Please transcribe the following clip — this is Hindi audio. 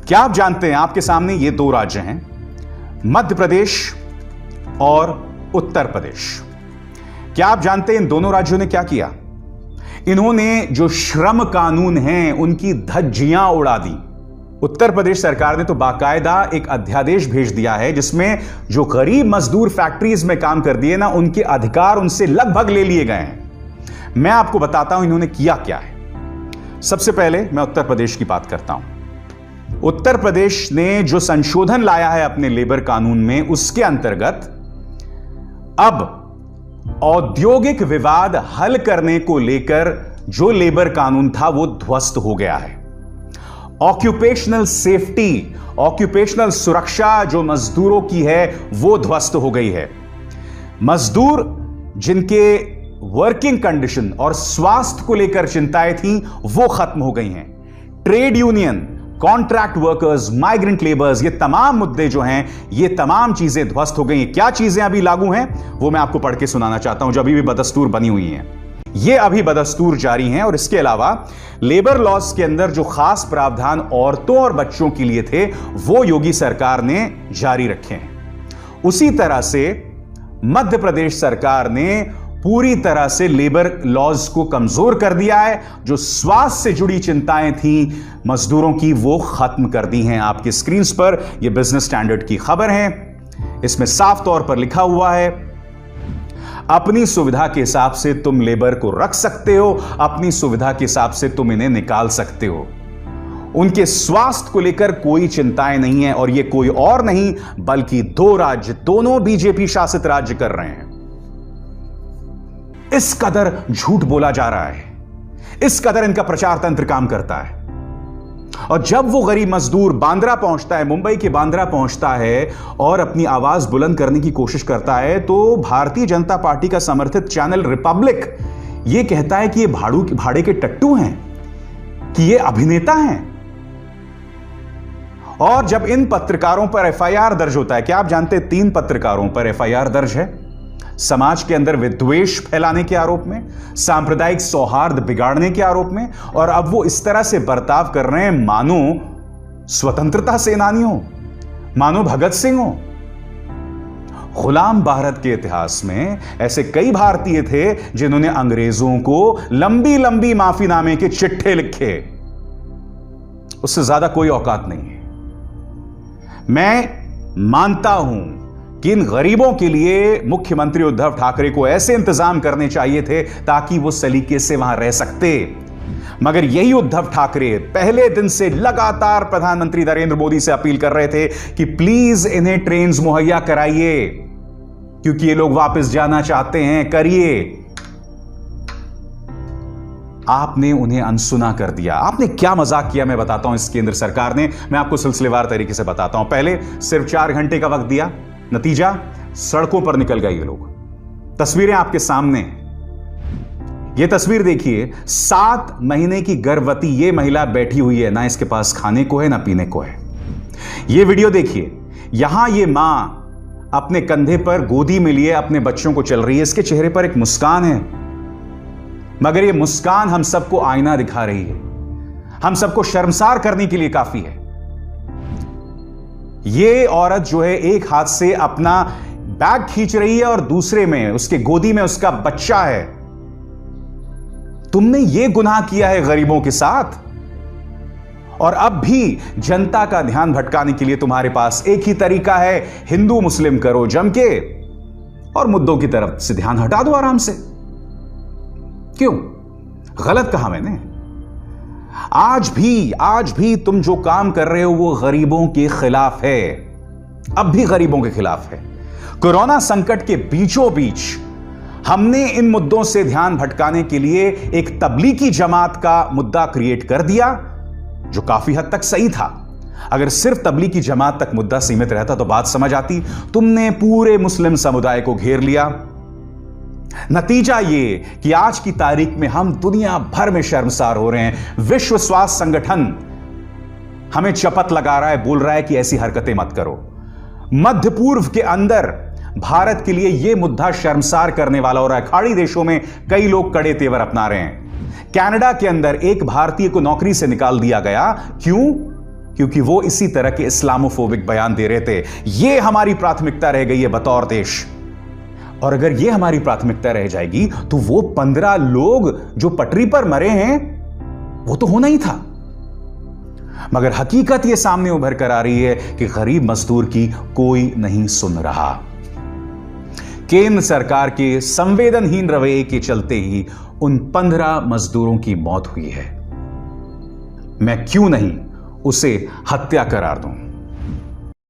क्या आप जानते हैं आपके सामने ये दो राज्य हैं, मध्य प्रदेश और उत्तर प्रदेश। क्या आप जानते हैं इन दोनों राज्यों ने क्या किया? इन्होंने जो श्रम कानून हैं उनकी धज्जियां उड़ा दी। उत्तर प्रदेश सरकार ने तो बाकायदा एक अध्यादेश भेज दिया है जिसमें जो गरीब मजदूर फैक्ट्रीज में काम कर दिए ना, उनके अधिकार उनसे लगभग ले लिए गए हैं। मैं आपको बताता हूं इन्होंने किया क्या है। सबसे पहले मैं उत्तर प्रदेश की बात करता हूं। उत्तर प्रदेश ने जो संशोधन लाया है अपने लेबर कानून में, उसके अंतर्गत अब औद्योगिक विवाद हल करने को लेकर जो लेबर कानून था वो ध्वस्त हो गया है। ऑक्यूपेशनल सेफ्टी, ऑक्यूपेशनल सुरक्षा जो मजदूरों की है वो ध्वस्त हो गई है। मजदूर जिनके वर्किंग कंडीशन और स्वास्थ्य को लेकर चिंताएं थी वो खत्म हो गई हैं। Trade union, contract workers, migrant labours, ये तमाम मुद्दे जो हैं, ये तमाम चीजें ध्वस्त हो गई हैं। क्या चीजें अभी लागू हैं वो मैं आपको पढ़ के सुनाना चाहता हूं जो अभी भी बदस्तूर बनी हुई हैं। ये अभी बदस्तूर जारी हैं और इसके अलावा लेबर लॉज के अंदर जो खास प्रावधान औरतों और बच्चों के लिए थे वो योगी सरकार ने जारी रखे हैं। उसी तरह से मध्य प्रदेश सरकार ने पूरी तरह से लेबर लॉज को कमजोर कर दिया है। जो स्वास्थ्य से जुड़ी चिंताएं थी मजदूरों की वो खत्म कर दी हैं। आपकी स्क्रीन पर यह बिजनेस स्टैंडर्ड की खबर है। इसमें साफ तौर पर लिखा हुआ है, अपनी सुविधा के हिसाब से तुम लेबर को रख सकते हो, अपनी सुविधा के हिसाब से तुम इन्हें निकाल सकते हो। उनके स्वास्थ्य को लेकर कोई चिंताएं नहीं है और ये कोई और नहीं बल्कि दो राज्य, दोनों बीजेपी शासित राज्य कर रहे हैं। इस कदर झूठ बोला जा रहा है, इस कदर इनका प्रचार तंत्र काम करता है। और जब वो गरीब मजदूर बांद्रा पहुंचता है, मुंबई के बांद्रा पहुंचता है और अपनी आवाज बुलंद करने की कोशिश करता है, तो भारतीय जनता पार्टी का समर्थित चैनल रिपब्लिक ये कहता है कि ये भाड़े के टट्टू हैं, कि ये अभिनेता हैं। और जब इन पत्रकारों पर एफआईआर दर्ज होता है, क्या आप जानते हैं 3 पत्रकारों पर एफआईआर दर्ज है समाज के अंदर विद्वेष फैलाने के आरोप में, सांप्रदायिक सौहार्द बिगाड़ने के आरोप में, और अब वो इस तरह से बर्ताव कर रहे हैं मानो स्वतंत्रता सेनानी हो, मानो भगत सिंह हो। गुलाम भारत के इतिहास में ऐसे कई भारतीय थे जिन्होंने अंग्रेजों को लंबी लंबी माफीनामे के चिट्ठे लिखे। उससे ज्यादा कोई औकात नहीं है। मैं मानता हूं कि इन गरीबों के लिए मुख्यमंत्री उद्धव ठाकरे को ऐसे इंतजाम करने चाहिए थे ताकि वो सलीके से वहां रह सकते, मगर यही उद्धव ठाकरे पहले दिन से लगातार प्रधानमंत्री नरेंद्र मोदी से अपील कर रहे थे कि प्लीज इन्हें ट्रेन मुहैया कराइए क्योंकि ये लोग वापस जाना चाहते हैं, करिए। आपने उन्हें अनसुना कर दिया। आपने क्या मजाक किया मैं बताता हूं इस केंद्र सरकार ने। मैं आपको सिलसिलेवार तरीके से बताता हूं। पहले सिर्फ 4 घंटे का वक्त दिया, नतीजा सड़कों पर निकल गए ये लोग। तस्वीरें आपके सामने, ये तस्वीर देखिए, 7 महीने की गर्भवती ये महिला बैठी हुई है, ना इसके पास खाने को है ना पीने को है। ये वीडियो देखिए, यहां ये मां अपने कंधे पर गोदी में लिए अपने बच्चों को चल रही है। इसके चेहरे पर एक मुस्कान है, मगर ये मुस्कान हम सबको आईना दिखा रही है, हम सबको शर्मसार करने के लिए काफी है। ये औरत जो है एक हाथ से अपना बैग खींच रही है और दूसरे में उसके गोदी में उसका बच्चा है। तुमने ये गुनाह किया है गरीबों के साथ, और अब भी जनता का ध्यान भटकाने के लिए तुम्हारे पास एक ही तरीका है, हिंदू मुस्लिम करो जम के और मुद्दों की तरफ से ध्यान हटा दो आराम से। क्यों? गलत कहा मैंने? आज भी तुम जो काम कर रहे हो वो गरीबों के खिलाफ है, अब भी गरीबों के खिलाफ है। कोरोना संकट के बीचों बीच हमने इन मुद्दों से ध्यान भटकाने के लिए एक तबलीगी जमात का मुद्दा क्रिएट कर दिया जो काफी हद तक सही था। अगर सिर्फ तबलीगी जमात तक मुद्दा सीमित रहता तो बात समझ आती। तुमने पूरे मुस्लिम समुदाय को घेर लिया। नतीजा ये कि आज की तारीख में हम दुनिया भर में शर्मसार हो रहे हैं। विश्व स्वास्थ्य संगठन हमें शपथ लगा रहा है, बोल रहा है कि ऐसी हरकतें मत करो। मध्य पूर्व के अंदर भारत के लिए यह मुद्दा शर्मसार करने वाला हो रहा है। खाड़ी देशों में कई लोग कड़े तेवर अपना रहे हैं। कनाडा के अंदर एक भारतीय को नौकरी से निकाल दिया गया। क्यों? क्योंकि वो इसी तरह के इस्लामोफोबिक बयान दे रहे थे। ये हमारी प्राथमिकता रह गई है बतौर देश, और अगर ये हमारी प्राथमिकता रह जाएगी तो वो 15 लोग जो पटरी पर मरे हैं वो तो होना ही था। मगर हकीकत ये सामने उभर कर आ रही है कि गरीब मजदूर की कोई नहीं सुन रहा। केंद्र सरकार के संवेदनहीन रवैये के चलते ही उन 15 मजदूरों की मौत हुई है। मैं क्यों नहीं उसे हत्या करार दूं।